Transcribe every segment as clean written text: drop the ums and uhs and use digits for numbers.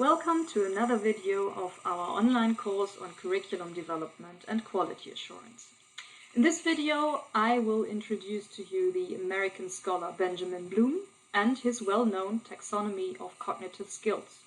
Welcome to another video of our online course on curriculum development and quality assurance. In this video, I will introduce to you the American scholar Benjamin Bloom and his well-known taxonomy of cognitive skills.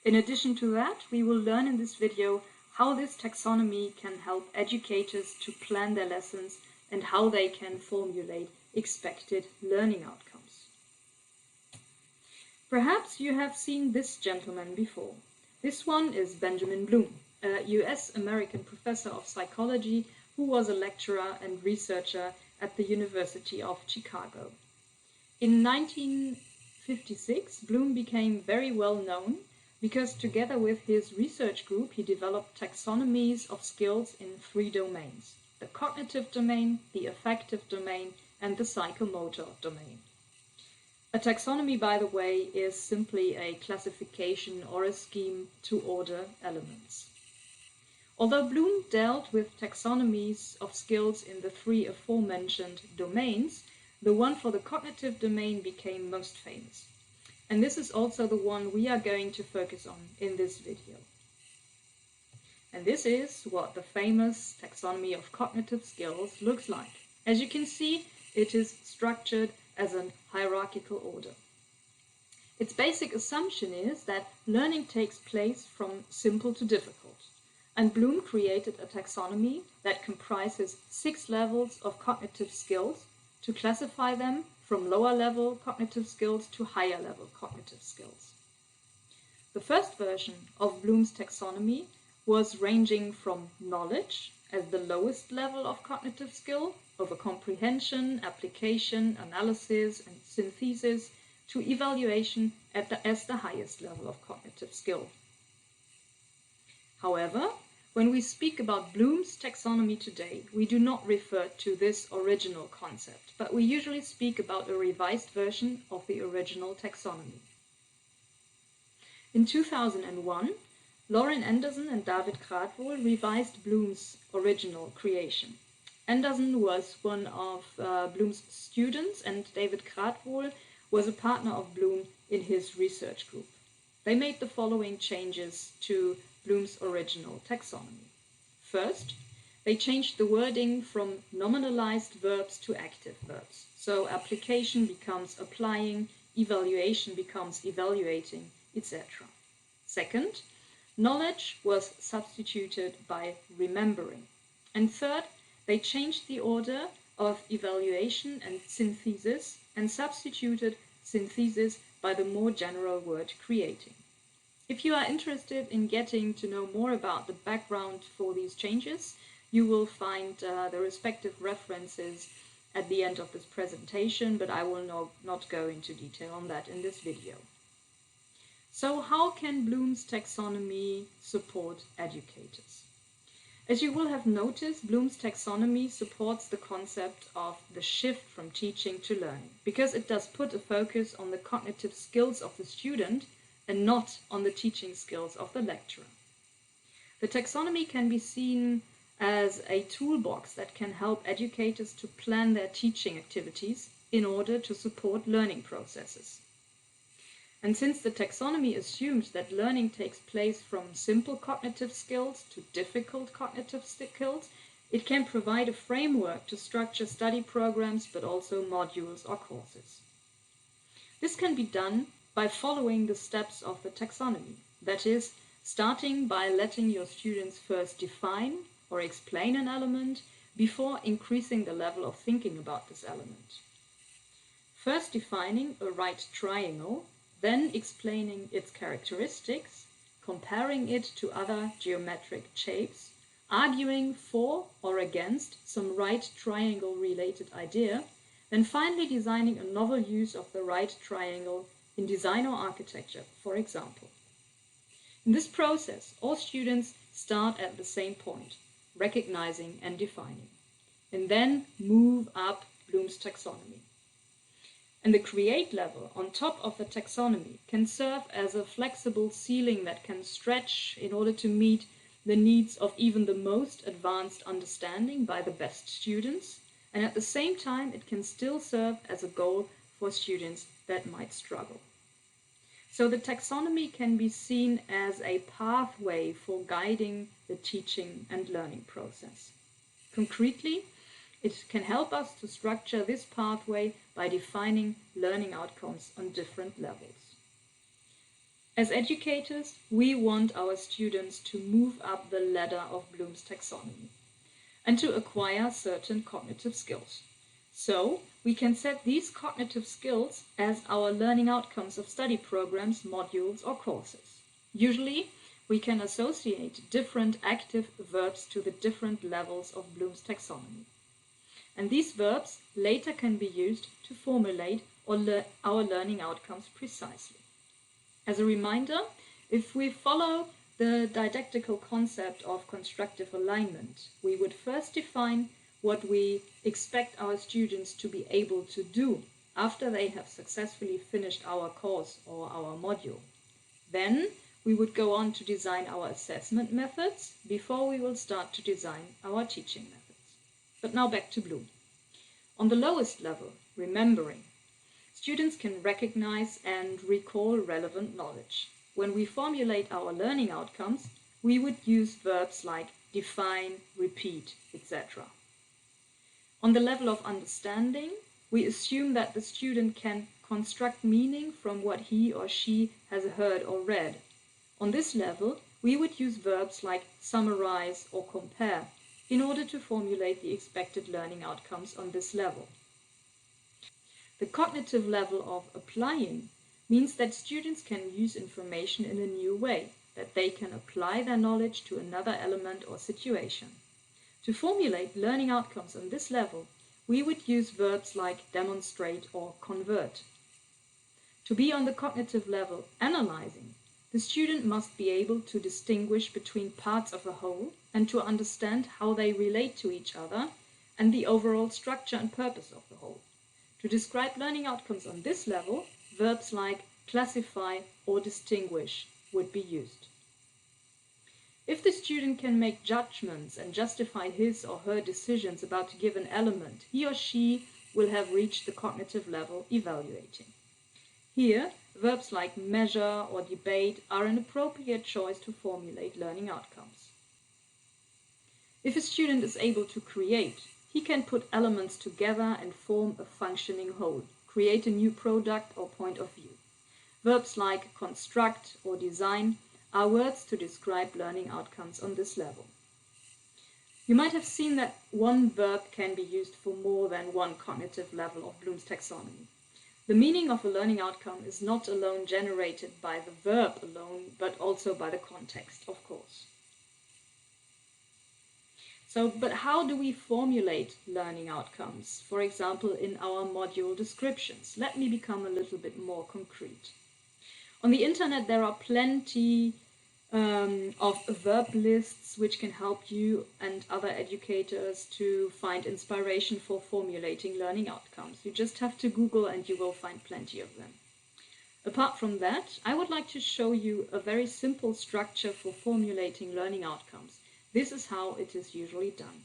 In addition to that, we will learn in this video how this taxonomy can help educators to plan their lessons and how they can formulate expected learning outcomes. Perhaps you have seen this gentleman before. This one is Benjamin Bloom, a US-American professor of psychology who was a lecturer and researcher at the University of Chicago. In 1956, Bloom became very well known because together with his research group he developed taxonomies of skills in 3 domains: the cognitive domain, the affective domain, and the psychomotor domain. A taxonomy, by the way, is simply a classification or a scheme to order elements. Although Bloom dealt with taxonomies of skills in the 3 aforementioned domains, the one for the cognitive domain became most famous. And this is also the one we are going to focus on in this video. And this is what the famous taxonomy of cognitive skills looks like. As you can see, it is structured as a hierarchical order. Its basic assumption is that learning takes place from simple to difficult, and Bloom created a taxonomy that comprises 6 levels of cognitive skills to classify them from lower level cognitive skills to higher level cognitive skills. The first version of Bloom's taxonomy was ranging from knowledge as the lowest level of cognitive skill, over comprehension, application, analysis, and synthesis, to evaluation as the highest level of cognitive skill. However, when we speak about Bloom's taxonomy today, we do not refer to this original concept, but we usually speak about a revised version of the original taxonomy. In 2001, Lauren Anderson and David Kratwohl revised Bloom's original creation. Anderson was one of Bloom's students, and David Kratwohl was a partner of Bloom in his research group. They made the following changes to Bloom's original taxonomy. First, they changed the wording from nominalized verbs to active verbs. So application becomes applying, evaluation becomes evaluating, etc. Second, knowledge was substituted by remembering. And third, they changed the order of evaluation and synthesis and substituted synthesis by the more general word creating. If you are interested in getting to know more about the background for these changes, you will find the respective references at the end of this presentation, but I will not go into detail on that in this video. So how can Bloom's taxonomy support educators? As you will have noticed, Bloom's taxonomy supports the concept of the shift from teaching to learning, because it does put a focus on the cognitive skills of the student and not on the teaching skills of the lecturer. The taxonomy can be seen as a toolbox that can help educators to plan their teaching activities in order to support learning processes. And since the taxonomy assumes that learning takes place from simple cognitive skills to difficult cognitive skills, it can provide a framework to structure study programs, but also modules or courses. This can be done by following the steps of the taxonomy, that is, starting by letting your students first define or explain an element before increasing the level of thinking about this element. First defining a right triangle, then explaining its characteristics, comparing it to other geometric shapes, arguing for or against some right triangle related idea, then finally designing a novel use of the right triangle in design or architecture, for example. In this process, all students start at the same point, recognizing and defining, and then move up Bloom's taxonomy. And the create level on top of the taxonomy can serve as a flexible ceiling that can stretch in order to meet the needs of even the most advanced understanding by the best students, and at the same time it can still serve as a goal for students that might struggle. So the taxonomy can be seen as a pathway for guiding the teaching and learning process. Concretely, it can help us to structure this pathway by defining learning outcomes on different levels. As educators, we want our students to move up the ladder of Bloom's taxonomy and to acquire certain cognitive skills. So, we can set these cognitive skills as our learning outcomes of study programs, modules, or courses. Usually, we can associate different active verbs to the different levels of Bloom's taxonomy. And these verbs later can be used to formulate our learning outcomes precisely. As a reminder, if we follow the didactical concept of constructive alignment, we would first define what we expect our students to be able to do after they have successfully finished our course or our module. Then we would go on to design our assessment methods before we will start to design our teaching methods. But now back to Bloom. On the lowest level, remembering, students can recognize and recall relevant knowledge. When we formulate our learning outcomes, we would use verbs like define, repeat, etc. On the level of understanding, we assume that the student can construct meaning from what he or she has heard or read. On this level, we would use verbs like summarize or compare in order to formulate the expected learning outcomes on this level. The cognitive level of applying means that students can use information in a new way, that they can apply their knowledge to another element or situation. To formulate learning outcomes on this level, we would use verbs like demonstrate or convert. To be on the cognitive level analyzing, the student must be able to distinguish between parts of a whole and to understand how they relate to each other and the overall structure and purpose of the whole. To describe learning outcomes on this level, verbs like classify or distinguish would be used. If the student can make judgments and justify his or her decisions about a given element, he or she will have reached the cognitive level evaluating. Here, verbs like measure or debate are an appropriate choice to formulate learning outcomes. If a student is able to create, he can put elements together and form a functioning whole, create a new product or point of view. Verbs like construct or design are words to describe learning outcomes on this level. You might have seen that one verb can be used for more than one cognitive level of Bloom's taxonomy. The meaning of a learning outcome is not alone generated by the verb alone, but also by the context, of course. But how do we formulate learning outcomes? For example, in our module descriptions. Let me become a little bit more concrete. On the internet, there are plenty of verb lists which can help you and other educators to find inspiration for formulating learning outcomes. You just have to Google and you will find plenty of them. Apart from that, I would like to show you a very simple structure for formulating learning outcomes. This is how it is usually done.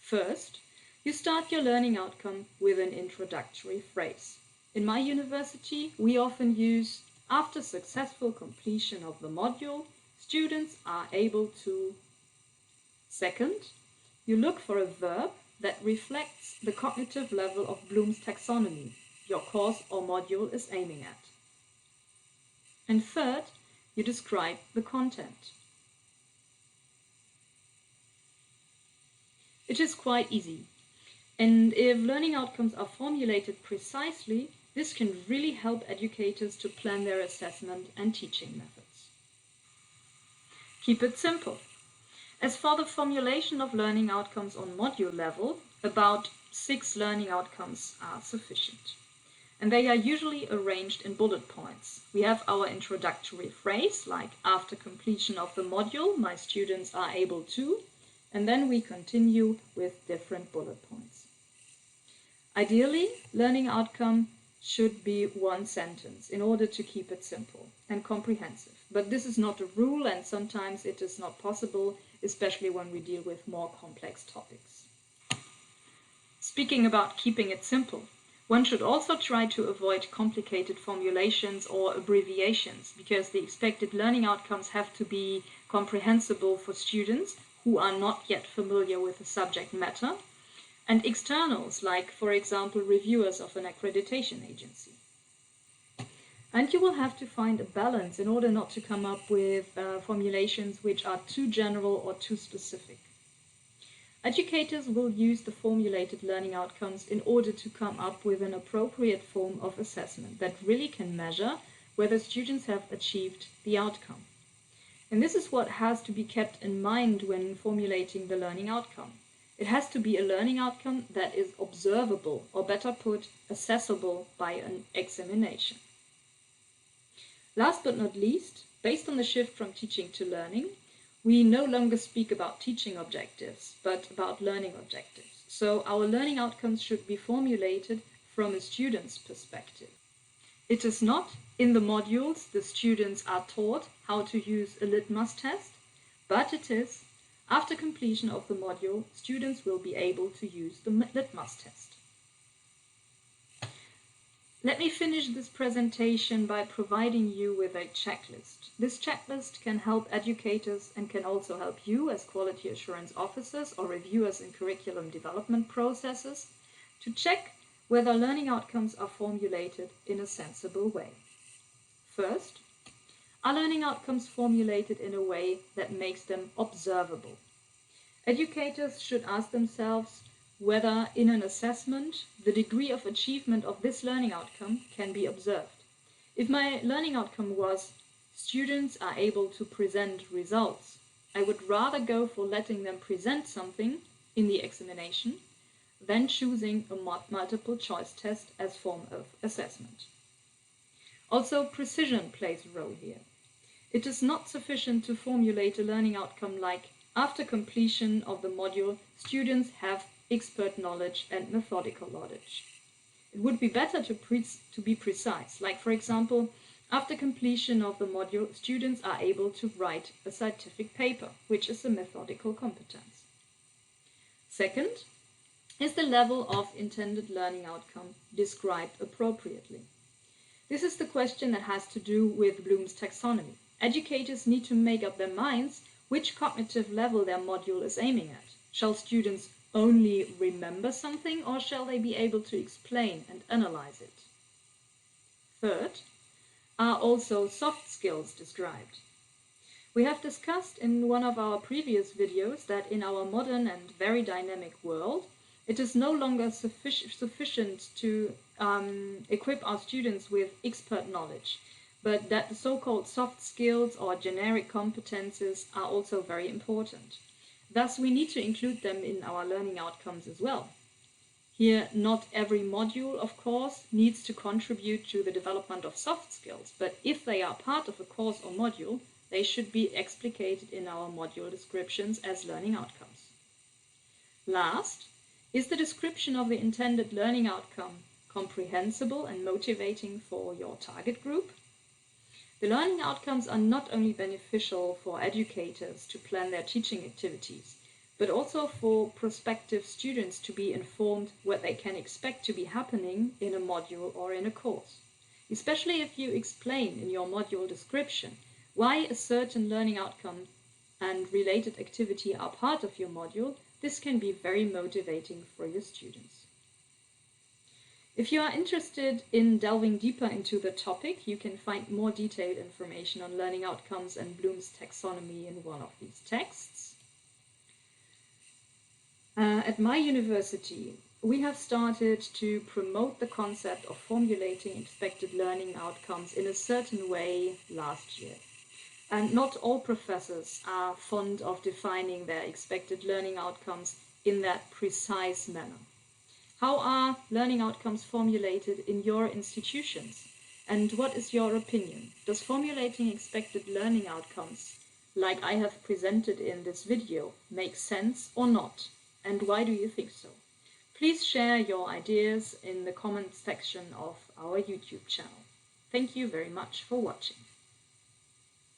First, you start your learning outcome with an introductory phrase. In my university, we often use after successful completion of the module, students are able to. Second, you look for a verb that reflects the cognitive level of Bloom's taxonomy your course or module is aiming at. And third, you describe the content. It is quite easy. And if learning outcomes are formulated precisely, this can really help educators to plan their assessment and teaching methods. Keep it simple. As for the formulation of learning outcomes on module level, about 6 learning outcomes are sufficient. And they are usually arranged in bullet points. We have our introductory phrase, like after completion of the module, my students are able to, and then we continue with different bullet points. Ideally, learning outcome should be one sentence in order to keep it simple and comprehensive. But this is not a rule, and sometimes it is not possible, especially when we deal with more complex topics. Speaking about keeping it simple, One should also try to avoid complicated formulations or abbreviations, because the expected learning outcomes have to be comprehensible for students who are not yet familiar with the subject matter, and externals, like, for example, reviewers of an accreditation agency. And you will have to find a balance in order not to come up with formulations which are too general or too specific. Educators will use the formulated learning outcomes in order to come up with an appropriate form of assessment that really can measure whether students have achieved the outcome. And this is what has to be kept in mind when formulating the learning outcome. It has to be a learning outcome that is observable, or better put, accessible by an examination. Last but not least, based on the shift from teaching to learning, we no longer speak about teaching objectives, but about learning objectives. So our learning outcomes should be formulated from a student's perspective. It is not in the modules the students are taught how to use a litmus test, but it is after completion of the module, students will be able to use the litmus test. Let me finish this presentation by providing you with a checklist. This checklist can help educators and can also help you as quality assurance officers or reviewers in curriculum development processes to check whether learning outcomes are formulated in a sensible way. First, are learning outcomes formulated in a way that makes them observable? Educators should ask themselves whether in an assessment the degree of achievement of this learning outcome can be observed. If my learning outcome was students are able to present results, I would rather go for letting them present something in the examination than choosing a multiple choice test as form of assessment. Also, precision plays a role here. It is not sufficient to formulate a learning outcome like, after completion of the module, students have expert knowledge and methodical knowledge. It would be better to be precise, like, for example, after completion of the module, students are able to write a scientific paper, which is a methodical competence. Second, is the level of intended learning outcome described appropriately? This is the question that has to do with Bloom's taxonomy. Educators need to make up their minds which cognitive level their module is aiming at. Shall students only remember something, or shall they be able to explain and analyze it? Third, are also soft skills described? We have discussed in one of our previous videos that in our modern and very dynamic world, it is no longer sufficient to equip our students with expert knowledge, but that the so-called soft skills or generic competences are also very important. Thus, we need to include them in our learning outcomes as well. Here, not every module, of course, needs to contribute to the development of soft skills, but if they are part of a course or module, they should be explicated in our module descriptions as learning outcomes. Last, is the description of the intended learning outcome comprehensible and motivating for your target group? The learning outcomes are not only beneficial for educators to plan their teaching activities, but also for prospective students to be informed what they can expect to be happening in a module or in a course. Especially if you explain in your module description why a certain learning outcome and related activity are part of your module, this can be very motivating for your students. If you are interested in delving deeper into the topic, you can find more detailed information on learning outcomes and Bloom's taxonomy in one of these texts. At my university, we have started to promote the concept of formulating expected learning outcomes in a certain way last year. And not all professors are fond of defining their expected learning outcomes in that precise manner. How are learning outcomes formulated in your institutions? And what is your opinion? Does formulating expected learning outcomes, like I have presented in this video, make sense or not? And why do you think so? Please share your ideas in the comments section of our YouTube channel. Thank you very much for watching.